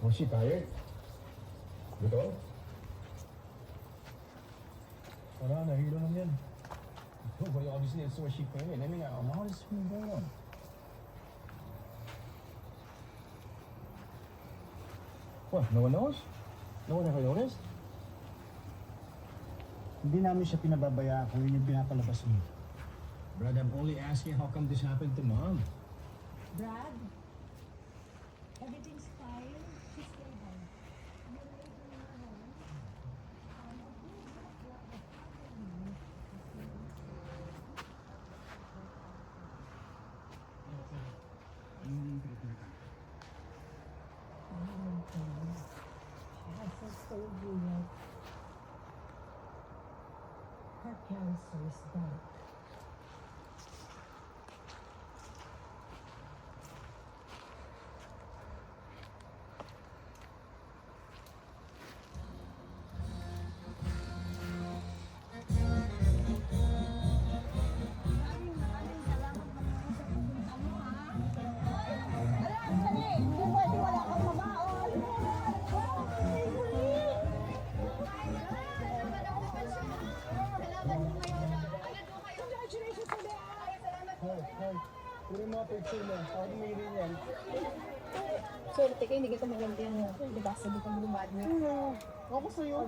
Was she tired? Gusto? Wala, nahilo lang yan. Well, obviously, it's where she came in. I mean, how is something going on? What, no one knows? No one ever noticed? Hindi namin siya pinababayaan kung yun yung pinapalabas mo. Brad, I'm only asking how come this happened to Mom? Brad, everything's fine. She's still home. She hasn't told you yet. Her cancer is dead. Puro mga picture mo. Ako tumingin yan. Swerte ka, hindi kita maganda yan. Diba? Sabi ko lumad mo. Ako sa'yo.